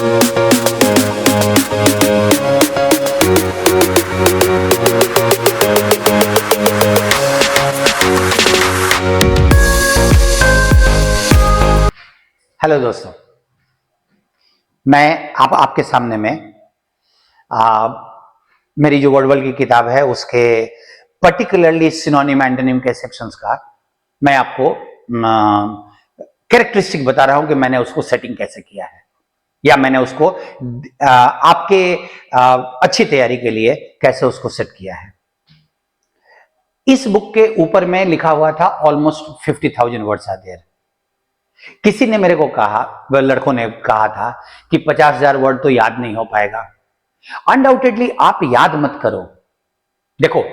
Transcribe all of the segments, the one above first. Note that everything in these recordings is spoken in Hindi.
हेलो दोस्तों, मैं आपके सामने में मेरी जो वर्डवल की किताब है उसके पर्टिकुलरली सिनोनिम एंटोनिम के सेक्शंस का मैं आपको कैरेक्टरिस्टिक बता रहा हूं कि मैंने उसको सेटिंग कैसे किया है या मैंने उसको आपके अच्छी तैयारी के लिए कैसे उसको सेट किया है। इस बुक के ऊपर में लिखा हुआ था ऑलमोस्ट 50,000 वर्ड्स आर देयर। किसी ने मेरे को कहा, लड़कों ने कहा था कि 50,000 वर्ड तो याद नहीं हो पाएगा। अनडाउटेडली आप याद मत करो। देखो,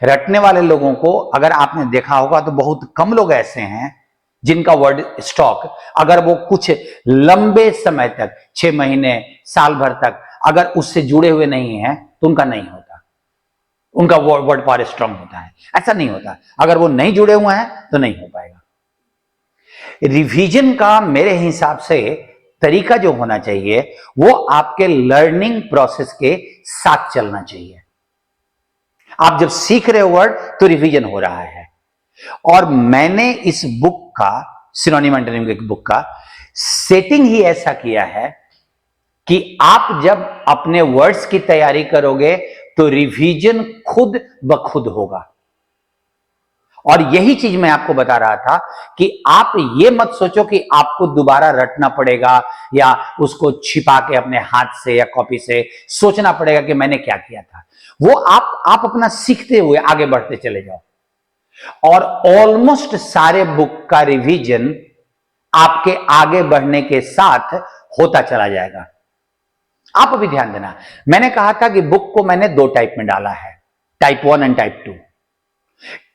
रटने वाले लोगों को अगर आपने देखा होगा तो बहुत कम लोग ऐसे हैं जिनका वर्ड स्टॉक, अगर वो कुछ लंबे समय तक 6 महीने साल भर तक अगर उससे जुड़े हुए नहीं हैं तो उनका नहीं होता, उनका वर्ड पावर स्ट्रांग होता है। ऐसा नहीं होता, अगर वो नहीं जुड़े हुए हैं तो नहीं हो पाएगा। रिवीजन का मेरे हिसाब से तरीका जो होना चाहिए वो आपके लर्निंग प्रोसेस के साथ चलना चाहिए। आप जब सीख रहे हो वर्ड तो रिवीजन हो रहा है। और मैंने इस बुक का, सिनोनिम एंटोनिम की बुक का सेटिंग ही ऐसा किया है कि आप जब अपने वर्ड्स की तैयारी करोगे तो रिवीजन खुद ब खुद होगा। और यही चीज मैं आपको बता रहा था कि आप ये मत सोचो कि आपको दोबारा रटना पड़ेगा या उसको छिपा के अपने हाथ से या कॉपी से सोचना पड़ेगा कि मैंने क्या किया था। वो आप अपना सीखते हुए आगे बढ़ते चले जाओ और ऑलमोस्ट सारे बुक का रिवीजन आपके आगे बढ़ने के साथ होता चला जाएगा। आप अभी ध्यान देना, मैंने कहा था कि बुक को मैंने 2 टाइप में डाला है, टाइप 1 एंड टाइप 2।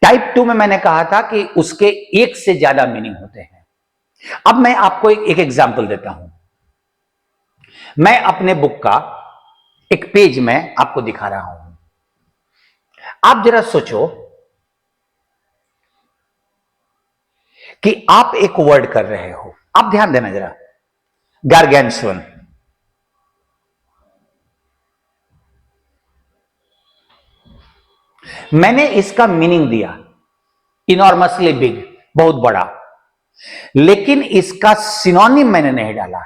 टाइप 2 में मैंने कहा था कि उसके एक से ज्यादा मीनिंग होते हैं। अब मैं आपको एक एग्जांपल देता हूं। मैं अपने बुक का एक पेज में आपको दिखा रहा हूं। आप जरा सोचो कि आप एक वर्ड कर रहे हो। आप ध्यान देना जरा, गार्गेंसुअन। मैंने इसका मीनिंग दिया इनॉर्मसली बिग, बहुत बड़ा, लेकिन इसका सिनोनिम मैंने नहीं डाला।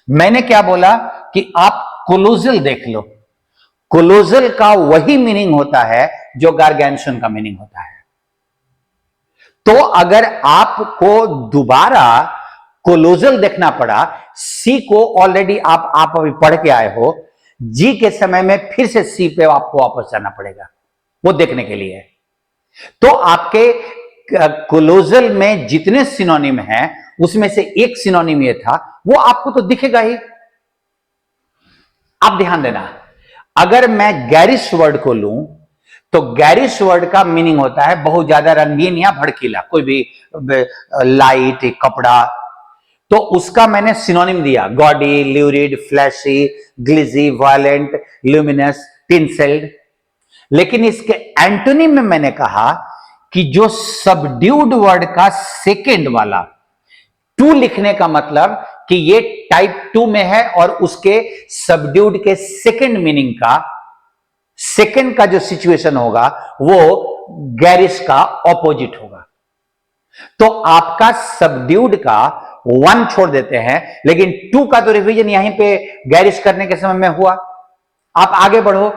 मैंने क्या बोला कि आप कोलोजल देख लो, कोलोजल का वही मीनिंग होता है जो गार्गेंसुअन का मीनिंग होता है। तो अगर आपको दोबारा कोलोजल देखना पड़ा, सी को ऑलरेडी आप अभी पढ़ के आए हो, जी के समय में फिर से सी पे आपको वापस जाना पड़ेगा वो देखने के लिए। तो आपके कोलोजल में जितने सिनोनिम हैं उसमें से एक सिनोनिम ये था, वो आपको तो दिखेगा ही। आप ध्यान देना, अगर मैं गैरिश वर्ड को लूं तो गैरिश वर्ड का मीनिंग होता है बहुत ज्यादा रंगीन या भड़कीला, कोई भी लाइट कपड़ा। तो उसका मैंने सिनोनिम दिया गॉडी, ल्यूरिड, फ्लैशी, ग्लिजी, वायलेंट, ल्यूमिनस, टिंसेल्ड। लेकिन इसके एंटोनिम में मैंने कहा कि जो सबड्यूड वर्ड का सेकेंड वाला, 2 लिखने का मतलब कि ये टाइप 2 में है और उसके सबड्यूड के सेकेंड मीनिंग का, सेकेंड का जो सिचुएशन होगा वो गैरिश का ऑपोजिट होगा। तो आपका सबड्यूड का 1 छोड़ देते हैं, लेकिन 2 का तो रिवीजन यहीं पे गैरिश करने के समय में हुआ। आप आगे बढ़ो,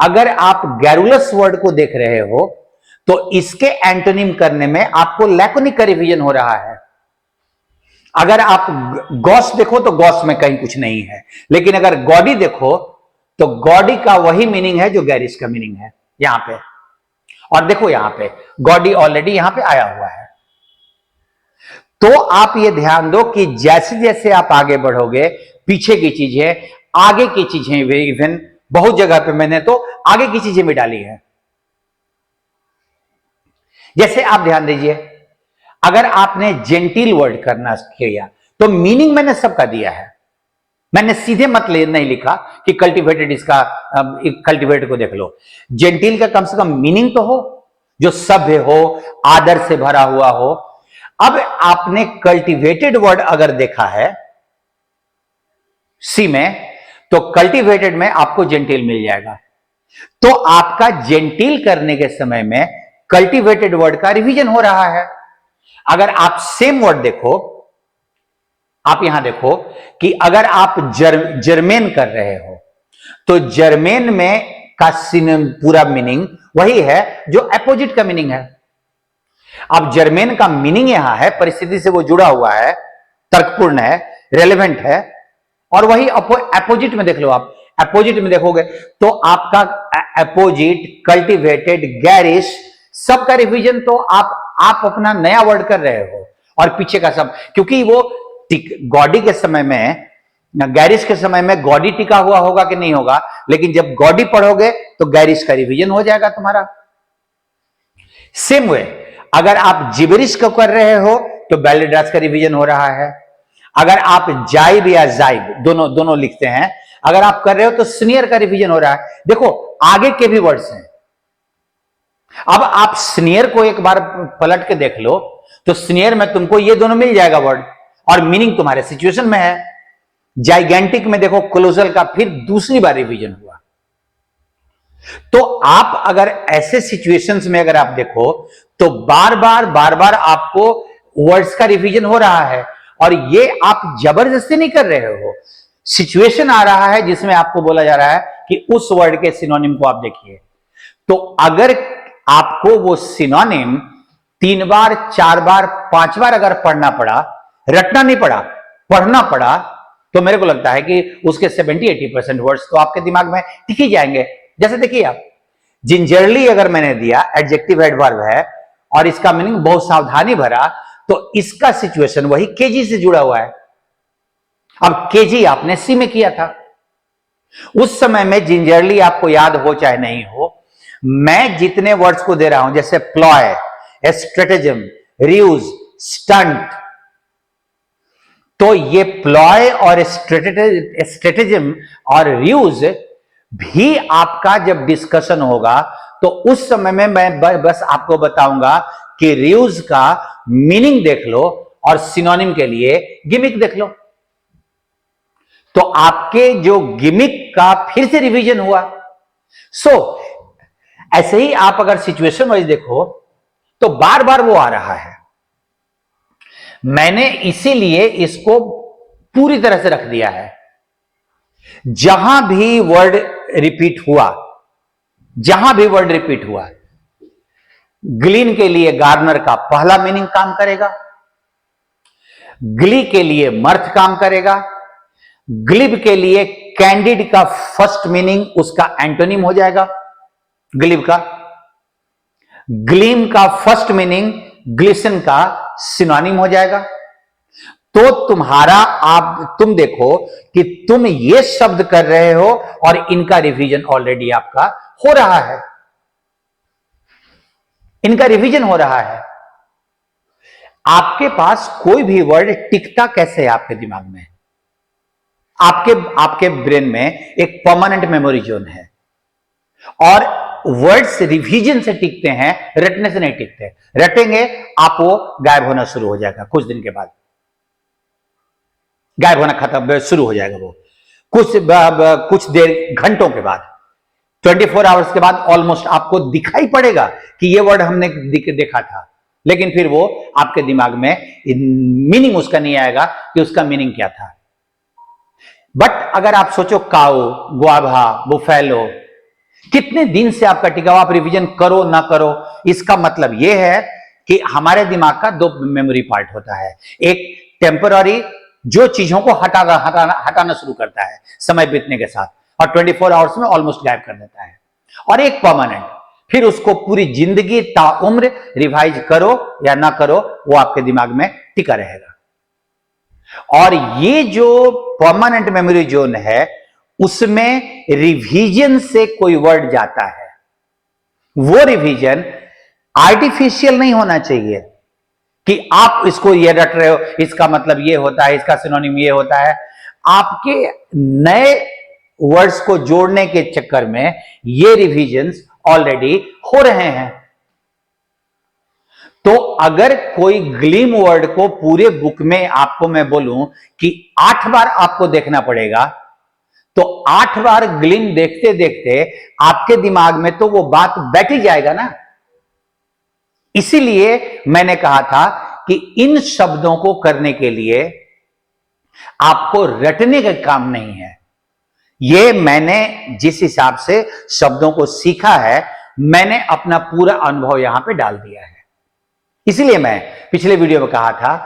अगर आप गैरुलस वर्ड को देख रहे हो तो इसके एंटोनिम करने में आपको लैकोनिक का रिवीजन हो रहा है। अगर आप गॉस देखो तो गॉस में कहीं कुछ नहीं है, लेकिन अगर गॉडी देखो तो गॉडी का वही मीनिंग है जो गैरिश का मीनिंग है यहां पे। और देखो यहां पे गॉडी ऑलरेडी यहां पे आया हुआ है। तो आप ये ध्यान दो कि जैसे जैसे आप आगे बढ़ोगे, पीछे की चीजें, आगे की चीजें, इवन बहुत जगह पे मैंने तो आगे की चीजें भी डाली है। जैसे आप ध्यान दीजिए, अगर आपने जेंटिल वर्ड करना किया तो मीनिंग मैंने सबका दिया है। मैंने सीधे नहीं लिखा कि कल्टिवेटेड, इसका कल्टिवेटेड को देख लो। जेंटिल का कम से कम मीनिंग तो हो, जो सभ्य हो, आदर से भरा हुआ हो। अब आपने कल्टिवेटेड वर्ड अगर देखा है सी में, तो कल्टीवेटेड में आपको जेंटिल मिल जाएगा। तो आपका जेंटिल करने के समय में कल्टीवेटेड वर्ड का रिवीजन हो रहा है। अगर आप सेम वर्ड देखो, आप यहां देखो कि अगर आप जर्मेन कर रहे हो तो जर्मेन में का पूरा मीनिंग वही है जो अपोजिट का मीनिंग है। अब जर्मेन का मीनिंग यहां है, परिस्थिति से वो जुड़ा हुआ है, तर्कपूर्ण है, रेलेवेंट है, और वही अपोजिट में देख लो। आप अपोजिट में देखोगे तो आपका अपोजिट, कल्टीवेटेड, गैरिश, सबका रिवीजन तो आप अपना नया वर्ड कर रहे हो, और पीछे का सब, क्योंकि वो गॉडी के समय में, गैरिश के समय में गॉडी टिका हुआ होगा कि नहीं होगा, लेकिन जब गॉडी पढ़ोगे तो गैरिश का रिवीजन हो जाएगा तुम्हारा। सेम वे अगर आप जिबरिश को कर रहे हो तो बैलेड्रास का रिवीजन हो रहा है। अगर आप जाइब या जाइब दोनों लिखते हैं, अगर आप कर रहे हो तो स्नियर का रिवीजन हो रहा है। देखो आगे के भी वर्ड्स हैं। अब आप स्नियर को एक बार पलट के देख लो तो स्नियर में तुमको ये दोनों मिल जाएगा वर्ड, और मीनिंग तुम्हारे सिचुएशन में है। जाइगेंटिक में देखो क्लोजल का फिर दूसरी बार रिवीजन हुआ। तो आप अगर ऐसे सिचुएशंस में अगर आप देखो तो बार बार आपको वर्ड्स का रिवीजन हो रहा है, और ये आप जबरदस्ती नहीं कर रहे हो। सिचुएशन आ रहा है जिसमें आपको बोला जा रहा है कि उस वर्ड के सिनोनिम को आप देखिए। तो अगर आपको वो सिनोनिम 3 बार, 4 बार, 5 बार अगर पढ़ना पड़ा, रटना नहीं पड़ा, पढ़ना पड़ा, तो मेरे को लगता है कि उसके 70-80% वर्ड्स तो आपके दिमाग में टिक ही जाएंगे। जैसे देखिए आप, जिंजरली अगर मैंने दिया, एडजेक्टिव एडवर्ब है और इसका मीनिंग बहुत सावधानी भरा, तो इसका सिचुएशन वही केजी से जुड़ा हुआ है। अब केजी आपने सी में किया था, उस समय में जिंजरली आपको याद हो चाहे नहीं हो, मैं जितने वर्ड्स को दे रहा हूं, जैसे प्लॉय, स्ट्रेटेजम, रियूज, स्टंट, तो ये प्लॉय और स्ट्रेटेजम और रियूज भी आपका जब डिस्कशन होगा तो उस समय में मैं बस आपको बताऊंगा कि रियूज का मीनिंग देख लो और सिनोनिम के लिए गिमिक देख लो। तो आपके जो गिमिक का फिर से रिवीजन हुआ। ऐसे ही आप अगर सिचुएशन वाइज देखो तो बार बार वो आ रहा है। मैंने इसीलिए इसको पूरी तरह से रख दिया है। जहां भी वर्ड रिपीट हुआ, ग्लीन के लिए गार्नर का पहला मीनिंग काम करेगा, ग्ली के लिए मर्थ काम करेगा, ग्लिब के लिए कैंडिड का फर्स्ट मीनिंग उसका एंटोनिम हो जाएगा, ग्लिब का, ग्लीम का फर्स्ट मीनिंग ग्लिसन का सिनोनिम हो जाएगा। तो तुम देखो कि तुम ये शब्द कर रहे हो और इनका रिवीजन ऑलरेडी आपका हो रहा है, इनका रिवीजन हो रहा है। आपके पास कोई भी वर्ड टिकता कैसे है आपके दिमाग में? आपके ब्रेन में एक परमानेंट मेमोरी जोन है, और वर्ड्स रिवीजन से टिकते हैं, रटने से नहीं टिकते। रटेंगे आप वो गायब होना शुरू हो जाएगा, कुछ दिन के बाद गायब होना खत्म शुरू हो जाएगा। वो कुछ देर, घंटों के बाद, 24 आवर्स के बाद ऑलमोस्ट आपको दिखाई पड़ेगा कि ये वर्ड हमने देखा था, लेकिन फिर वो आपके दिमाग में मीनिंग उसका नहीं आएगा कि उसका मीनिंग क्या था। बट अगर आप सोचो काऊ, गुआभा, बुफेलो, कितने दिन से आपका टिका हुआ, आप रिवीजन करो ना करो, इसका मतलब यह है कि हमारे दिमाग का 2 मेमोरी पार्ट होता है। एक टेम्पररी, जो चीजों को हटाना शुरू करता है समय बीतने के साथ, और 24 आवर्स में ऑलमोस्ट गायब कर देता है, और एक परमानेंट, फिर उसको पूरी जिंदगी ताउम्र रिवाइज करो या ना करो, वो आपके दिमाग में टिका रहेगा। और ये जो परमानेंट मेमोरी जोन है, उसमें रिवीजन से कोई वर्ड जाता है, वो रिवीजन आर्टिफिशियल नहीं होना चाहिए कि आप इसको ये रट रहे हो, इसका मतलब ये होता है, इसका सिनोनिम ये होता है। आपके नए वर्ड्स को जोड़ने के चक्कर में ये रिवीजन्स ऑलरेडी हो रहे हैं। तो अगर कोई ग्लिम वर्ड को पूरे बुक में आपको मैं बोलूं कि 8 बार आपको देखना पड़ेगा, तो 8 बार ग्लिम देखते देखते आपके दिमाग में तो वो बात बैठ ही जाएगा ना। इसीलिए मैंने कहा था कि इन शब्दों को करने के लिए आपको रटने का काम नहीं है। ये मैंने जिस हिसाब से शब्दों को सीखा है, मैंने अपना पूरा अनुभव यहां पे डाल दिया है। इसलिए मैं पिछले वीडियो में कहा था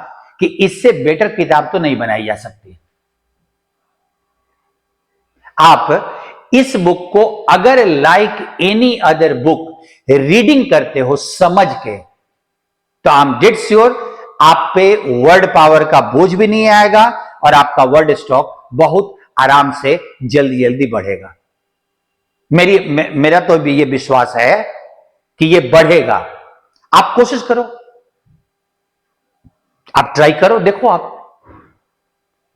कि इससे बेटर किताब तो नहीं बनाई जा सकती। आप इस बुक को अगर like any other book reading करते हो समझ के, तो आई एम डेड श्योर आप पे वर्ड पावर का बोझ भी नहीं आएगा और आपका वर्ड स्टॉक बहुत आराम से जल्दी जल्दी बढ़ेगा। मेरा तो भी ये विश्वास है कि ये बढ़ेगा। आप कोशिश करो, आप ट्राई करो, देखो आप।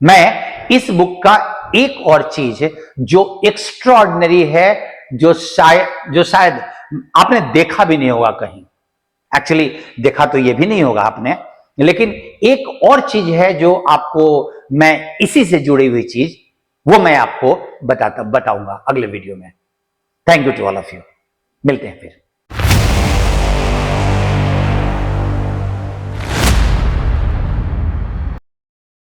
मैं इस बुक का एक और चीज जो एक्स्ट्राऑर्डिनरी है, जो शायद आपने देखा भी नहीं होगा कहीं, एक्चुअली देखा तो ये भी नहीं होगा आपने, लेकिन एक और चीज है जो आपको मैं इसी से जुड़ी हुई चीज, वो मैं आपको बताऊंगा अगले वीडियो में। Thank you to all of you. मिलते हैं फिर।